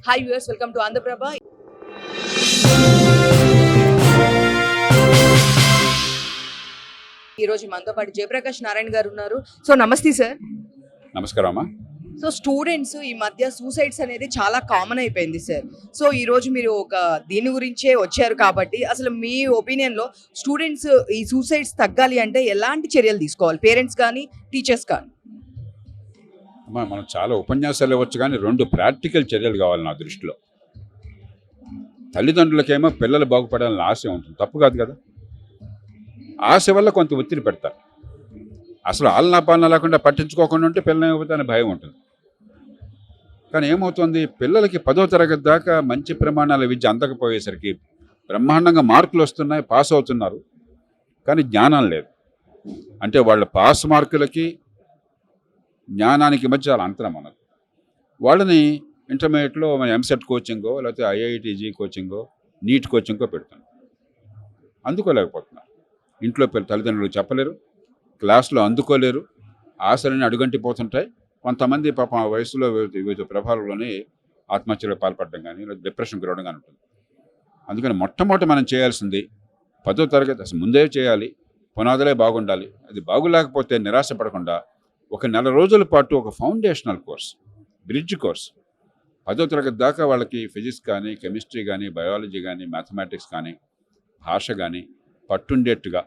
Hi viewers, welcome to Andhraprabha. ఈరోజు మనతో పాటు జయప్రకాష్ నారాయణ గారు ఉన్నారు. సో నమస్తే సార్. నమస్కారం అమ్మా. సో స్టూడెంట్స్ ఈ మధ్య సూసైడ్స్ అనేది చాలా కామన్ అయిపోయింది సార్. సో ఈరోజు మీరు దీని గురించే వచ్చారు కాబట్టి అసలు మీ ఒపీనియన్లో స్టూడెంట్స్ ఈ సూసైడ్స్ తగ్గాలి అంటే ఎలాంటి చర్యలు తీసుకోవాలి, పేరెంట్స్ కానీ టీచర్స్ కానీ? అమ్మా, మనం చాలా ఉపన్యాసాలు ఇవ్వచ్చు, కానీ 2 ప్రాక్టికల్ చర్యలు కావాలి నా దృష్టిలో. తల్లిదండ్రులకేమో పిల్లలు బాగుపడాలని ఆశ ఉంటుంది, తప్పు కాదు కదా. ఆశ వల్ల కొంత ఒత్తిడి పెడతారు. అసలు ఆలనా పాలన లేకుండా పట్టించుకోకుండా ఉంటే పిల్లలు ఏమైపోతాయని భయం ఉంటుంది. కానీ ఏమవుతుంది, పిల్లలకి 10వ తరగతి దాకా మంచి ప్రమాణాల విద్య అందకపోయేసరికి బ్రహ్మాండంగా మార్కులు వస్తున్నాయి, పాస్ అవుతున్నారు, కానీ జ్ఞానం లేదు. అంటే వాళ్ళ పాస్ మార్కులకి జ్ఞానానికి మధ్య చాలా అంతరం ఉన్నది. వాళ్ళని ఇంటర్మీడియట్లో మన ఎంసెట్ కోచింగో లేకపోతే ఐఐటీజీ కోచింగో నీట్ కోచింగో పెడుతున్నాం, అందుకోలేకపోతున్నారు. ఇంట్లో తల్లిదండ్రులు చెప్పలేరు, క్లాస్లో అందుకోలేరు, ఆశలని అడుగంటిపోతుంటాయి. కొంతమంది పాపం ఆ వయసులో వివిధ ప్రభావాల్లోనే ఆత్మహత్యలకు పాల్పడడం కానీ లేదా డిప్రెషన్ గురవడం కానీ ఉంటుంది. అందుకని మొట్టమొదటి మనం చేయాల్సింది 10వ తరగతి అసలు ముందే చేయాలి, పునాదులే బాగుండాలి. అది బాగులేకపోతే నిరాశపడకుండా ఒక నెల రోజుల పాటు ఒక ఫౌండేషనల్ కోర్స్, బ్రిడ్జ్ కోర్స్ 10వ తరగతి దాకా వాళ్ళకి ఫిజిక్స్ కానీ కెమిస్ట్రీ కానీ బయాలజీ కానీ మ్యాథమెటిక్స్ కానీ భాష కానీ పట్టుండేట్టుగా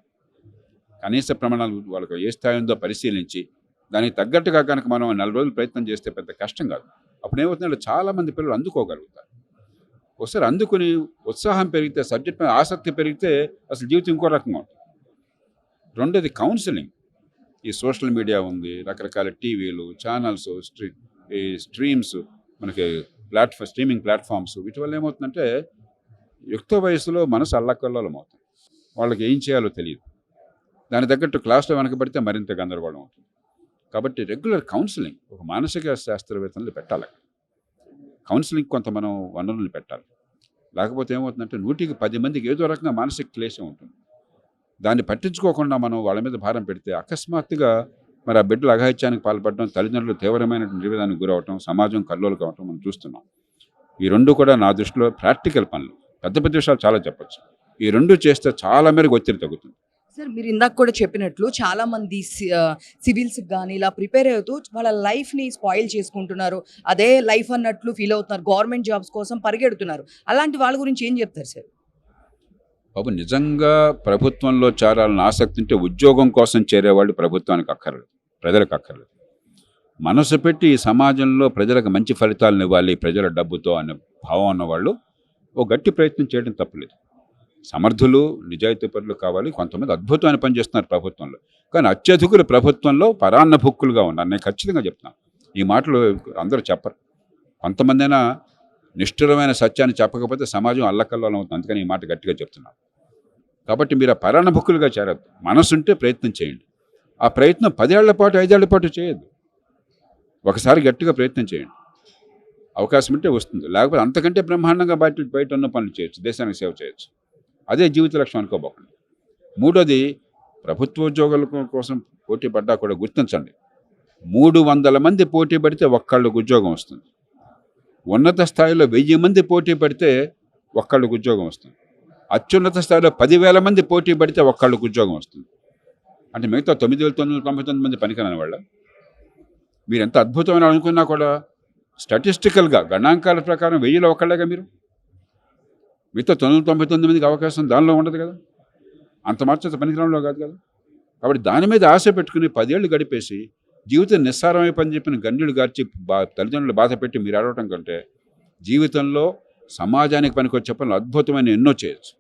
కనీస ప్రమాణాలు వాళ్ళకు ఏ స్థాయి ఉందో పరిశీలించి దానికి తగ్గట్టుగా కనుక మనం 4 రోజులు ప్రయత్నం చేస్తే పెద్ద కష్టం కాదు. అప్పుడు ఏమవుతుందంటే చాలామంది పిల్లలు అందుకోగలుగుతారు. ఒకసారి అందుకుని ఉత్సాహం పెరిగితే, సబ్జెక్ట్ మీద ఆసక్తి పెరిగితే అసలు జీవితం ఇంకో రకంగా ఉంటుంది. రెండోది కౌన్సిలింగ్. ఈ సోషల్ మీడియా ఉంది, రకరకాల టీవీలు ఛానల్స్, ఈ స్ట్రీమ్స్, మనకి స్ట్రీమింగ్ ప్లాట్ఫామ్స్, వీటి వల్ల ఏమవుతుందంటే యుక్త వయసులో మనసు అల్లకల్లోలం అవుతుంది. వాళ్ళకి ఏం చేయాలో తెలియదు. దాని తగ్గట్టు క్లాస్లో వెనకబడితే మరింత గందరగోళం అవుతుంది. కాబట్టి రెగ్యులర్ కౌన్సిలింగ్ ఒక మానసిక శాస్త్రవేత్తలు పెట్టాలి. కౌన్సిలింగ్ కొంత మనం వనరులు పెట్టాలి. లేకపోతే ఏమవుతుందంటే 100కి 10 మందికి ఏదో రకంగా మానసిక క్లేశం ఉంటుంది. దాన్ని పట్టించుకోకుండా మనం వాళ్ళ మీద భారం పెడితే అకస్మాత్తుగా మరి ఆ బిడ్డలు అఘాయిత్యానికి పాల్పడడం, తల్లిదండ్రులు తీవ్రమైన నిర్వేదానికి గురవటం, సమాజం కల్లోలు కావటం మనం చూస్తున్నాం. ఈ 2 కూడా నా దృష్టిలో ప్రాక్టికల్ పనులు. పెద్ద పెద్ద విషయాలు చాలా చెప్పచ్చు. ఈ 2 చేస్తే చాలా మేరకు ఒత్తిడి తగ్గుతుంది. సార్, మీరు ఇందాక కూడా చెప్పినట్లు చాలా మంది సివిల్స్ కానీ ఇలా ప్రిపేర్ అవుతూ వాళ్ళ లైఫ్ని స్పాయిల్ చేసుకుంటున్నారు. అదే లైఫ్ అన్నట్లు ఫీల్ అవుతున్నారు, గవర్నమెంట్ జాబ్స్ కోసం పరిగెడుతున్నారు. అలాంటి వాళ్ళ గురించి ఏం చెప్తారు సార్? బాబు, నిజంగా ప్రభుత్వంలో చేరాలని ఆసక్తి ఉంటే ఉద్యోగం కోసం చేరేవాళ్ళు ప్రభుత్వానికి అక్కర్లేదు, ప్రజలకు అక్కర్లేదు. మనసు పెట్టి ఈ సమాజంలో ప్రజలకు మంచి ఫలితాలను ఇవ్వాలి ప్రజల డబ్బుతో అనే భావం ఉన్నవాళ్ళు ఓ గట్టి ప్రయత్నం చేయడం తప్పులేదు. సమర్థులు, నిజాయితీపరులు కావాలి. కొంతమంది అద్భుతమైన పని చేస్తున్నారు ప్రభుత్వంలో, కానీ అత్యధికులు ప్రభుత్వంలో పరాన్న భుక్కులుగా ఉన్నారు. నేను ఖచ్చితంగా చెప్తున్నాను. ఈ మాటలు అందరూ చెప్పరు. కొంతమంది అయినా నిష్ఠురమైన సత్యాన్ని చెప్పకపోతే సమాజం అల్లకల్లోలం అవుతుంది. అందుకని ఈ మాట గట్టిగా చెప్తున్నాను. కాబట్టి మీరు ఆ పరాన్న భుక్కులుగా చేరద్దు. మనసుంటే ప్రయత్నం చేయండి. ఆ ప్రయత్నం 10 ఏళ్ల పాటు 5 ఏళ్ల పాటు చేయొద్దు. ఒకసారి గట్టిగా ప్రయత్నం చేయండి. అవకాశం ఉంటే వస్తుంది. లేకపోతే అంతకంటే బ్రహ్మాండంగా బయట ఉన్న పనులు చేయొచ్చు, దేశానికి సేవ చేయొచ్చు. అదే జీవిత లక్ష్యం అనుకోబోకండి. మూడోది, ప్రభుత్వ ఉద్యోగాల కోసం పోటీ పడ్డా కూడా గుర్తించండి. 300 మంది పోటీ పడితే ఒక్కళ్ళకు ఉద్యోగం వస్తుంది. ఉన్నత స్థాయిలో 1000 మంది పోటీ పడితే ఒక్కళ్ళకు ఉద్యోగం వస్తుంది. అత్యున్నత స్థాయిలో 10,000 మంది పోటీ పడితే ఒక్కళ్ళకు ఉద్యోగం వస్తుంది. అంటే మిగతా 9,999 మంది పనికిరాని వాళ్ళ. మీరు ఎంత అద్భుతమైన అనుకున్నా కూడా స్టాటిస్టికల్గా గణాంకాల ప్రకారం 1000లో ఒక్కళ్ళేగా మీరు. మిగతా 999 మందికి అవకాశం దానిలో ఉండదు కదా. అంత మార్చేత పనికిరానిలో కాదు కదా. కాబట్టి దాని మీద ఆశ పెట్టుకుని 10 ఏళ్ళు గడిపేసి జీవితం నిస్సారమై పని చెప్పిన గన్యుడు గార్చి తల్లిదండ్రులు బాధ పెట్టి మీరు ఆడవటం కంటే జీవితంలో సమాజానికి పనికొచ్చే పనులు అద్భుతమైన ఎన్నో చేయొచ్చు.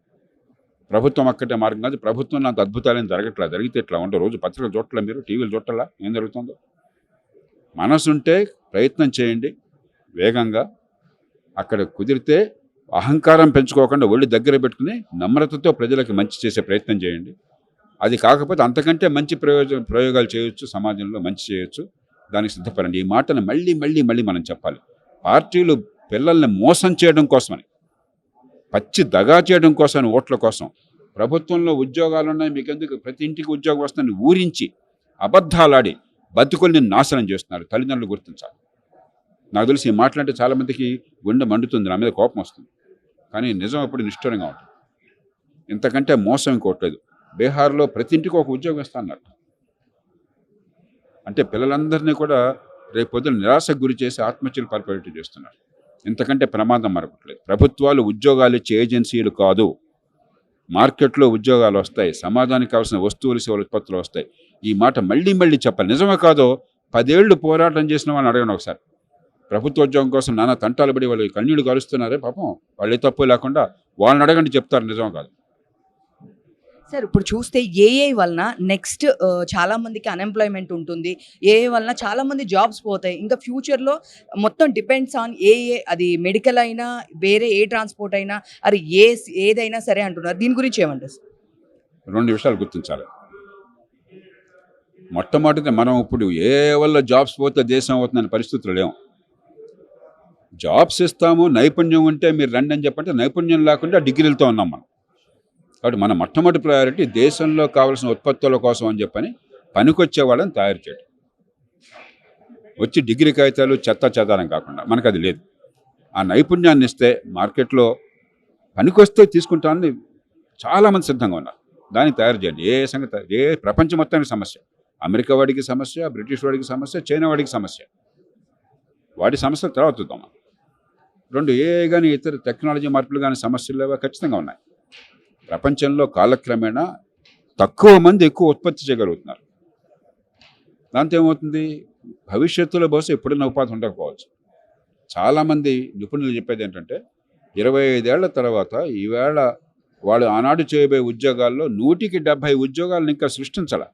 ప్రభుత్వం అక్కడే మార్గం కాదు. ప్రభుత్వంలో అంత అద్భుతాలేం జరగట్లా. జరిగితే ఇట్లా ఉండవు. రోజు పత్రికలు చూడట్లా, మీరు టీవీలు చూడట్లా ఏం జరుగుతుందో. మనసుంటే ప్రయత్నం చేయండి వేగంగా. అక్కడ కుదిరితే అహంకారం పెంచుకోకుండా ఒళ్ళు దగ్గర పెట్టుకుని నమ్రతతో ప్రజలకు మంచి చేసే ప్రయత్నం చేయండి. అది కాకపోతే అంతకంటే మంచి ప్రయోగాలు చేయొచ్చు, సమాజంలో మంచి చేయొచ్చు. దానికి సిద్ధపడండి. ఈ మాటను మళ్ళీ మళ్ళీ మళ్ళీ మనం చెప్పాలి. పార్టీలు పిల్లల్ని మోసం చేయడం కోసమని, పచ్చి దగా చేయడం కోసం, ఓట్ల కోసం, ప్రభుత్వంలో ఉద్యోగాలు ఉన్నాయి మీకెందుకు, ప్రతి ఇంటికి ఉద్యోగం వస్తుందని ఊరించి అబద్ధాలాడి బతుకుల్ని నాశనం చేస్తున్నారు. తల్లిదండ్రులు గుర్తించాలి. నాకు తెలిసి ఈ మాటలంటే చాలామందికి గుండె మండుతుంది, నా మీద కోపం వస్తుంది. కానీ నిజం అప్పుడు నిష్ఠూరంగా ఉంటుంది. ఇంతకంటే మోసం ఇంకోట్లేదు. బీహార్లో ప్రతి ఇంటికి ఒక ఉద్యోగం ఇస్తా అన్నట్టు. అంటే పిల్లలందరినీ కూడా రేపు పొద్దున నిరాశకు గురి చేసి ఆత్మహత్యలు పరిపేట చేస్తున్నారు. ఇంతకంటే ప్రమాదం మరొకట్లేదు. ప్రభుత్వాలు ఉద్యోగాలు ఇచ్చే ఏజెన్సీలు కాదు. మార్కెట్లో ఉద్యోగాలు వస్తాయి, సమాజానికి కావాల్సిన వస్తువులు సేవల ఉత్పత్తులు వస్తాయి. ఈ మాట మళ్ళీ మళ్ళీ చెప్పాలి. నిజమే కాదో 10 ఏళ్ళు పోరాటం చేసిన వాళ్ళని అడగండి ఒకసారి. ప్రభుత్వ ఉద్యోగం కోసం నానా తంటాలు పడి వాళ్ళు కన్నీళ్లు కలుస్తున్నారే పాపం, వాళ్ళే తప్పు లేకుండా వాళ్ళని అడగండి, చెప్తారు నిజం కాదు. సార్ ఇప్పుడు చూస్తే ఏఐ వలన నెక్స్ట్ చాలా మందికి అన్ఎంప్లాయ్మెంట్ ఉంటుంది. ఏఐ వలన చాలా మంది జాబ్స్ పోతాయి. ఇంకా ఫ్యూచర్లో మొత్తం డిపెండ్స్ ఆన్ ఏఐ. అది మెడికల్ అయినా, వేరే ఏ ట్రాన్స్పోర్ట్ అయినా, అది ఏదైనా సరే అంటున్నారు. దీని గురించి ఏమంటారు సార్? 2 విషయాలు గుర్తించాలి. మొట్టమొదటిది, మనం ఇప్పుడు ఏ వల్ల జాబ్స్ పోతే దేశం అవుతుందనే పరిస్థితులు లేవు. జాబ్స్ ఇస్తాము, నైపుణ్యం ఉంటే మీరు రండి అని చెప్పంటే నైపుణ్యం లేకుండా డిగ్రీలతో ఉన్నాం మనం. కాబట్టి మన మొట్టమొదటి ప్రయారిటీ దేశంలో కావాల్సిన ఉత్పత్తుల కోసం అని చెప్పని పనికొచ్చే వాళ్ళని తయారు చేయడం. వచ్చి డిగ్రీ కాగితాలు చెత్త చెదారం కాకుండా, మనకు అది లేదు. ఆ నైపుణ్యాన్ని ఇస్తే మార్కెట్లో పనికొస్తే తీసుకుంటామని చాలామంది సిద్ధంగా ఉన్నారు. దాన్ని తయారు చేయండి. ఏ సంగతి, ఏ ప్రపంచం మొత్తానికి సమస్య. అమెరికా వాడికి సమస్య, బ్రిటిష్ వాడికి సమస్య, చైనా వాడికి సమస్య. వాడి సమస్యలు తర్వాత చూద్దాం. 2, ఏ కానీ ఇతర టెక్నాలజీ మార్పులు కానీ సమస్యలు లేవా? ఖచ్చితంగా ఉన్నాయి. ప్రపంచంలో కాలక్రమేణా తక్కువ మంది ఎక్కువ ఉత్పత్తి చేయగలుగుతున్నారు. దాంతో ఏమవుతుంది, భవిష్యత్తులో బహుశా ఎప్పుడైనా ఉపాధి ఉండకపోవచ్చు. చాలామంది నిపుణులు చెప్పేది ఏంటంటే 25 ఏళ్ల తర్వాత ఈవేళ వాళ్ళు ఆనాడు చేయబోయే ఉద్యోగాల్లో 170 ఉద్యోగాలను ఇంకా సృష్టించాల.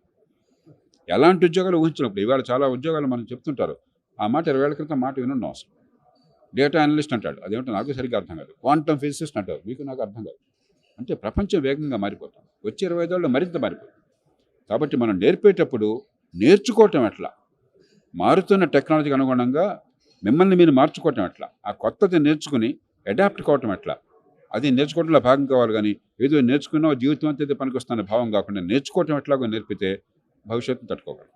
ఎలాంటి ఉద్యోగాలు ఊహించినప్పుడు ఇవాళ చాలా ఉద్యోగాలు మనం చెప్తుంటారు. ఆ మాట 20 ఏళ్ల క్రితం మాట వినుండం అవసరం. డేటా అనలిస్ట్ అంటాడు, అదేమిటో నాకు సరిగ్గా అర్థం కాదు. క్వాంటమ్ ఫిజిసిస్ట్ అంటారు, మీకు నాకు అర్థం కాదు. అంటే ప్రపంచం వేగంగా మారిపోతాం. వచ్చే 25 ఏళ్ళు మరింత మారిపోతుంది. కాబట్టి మనం నేర్పేటప్పుడు నేర్చుకోవటం ఎట్లా, మారుతున్న టెక్నాలజీకి అనుగుణంగా మిమ్మల్ని మీరు మార్చుకోవటం ఎట్లా, ఆ కొత్తది నేర్చుకుని అడాప్ట్ కావటం ఎట్లా, అది నేర్చుకోవడంలో భాగం కావాలి. కానీ ఏదో నేర్చుకున్నా జీవితం అంతా పనికి వస్తున్న భావం కాకుండా నేర్చుకోవటం ఎట్లాగో నేర్పితే భవిష్యత్తును తట్టుకోగలం.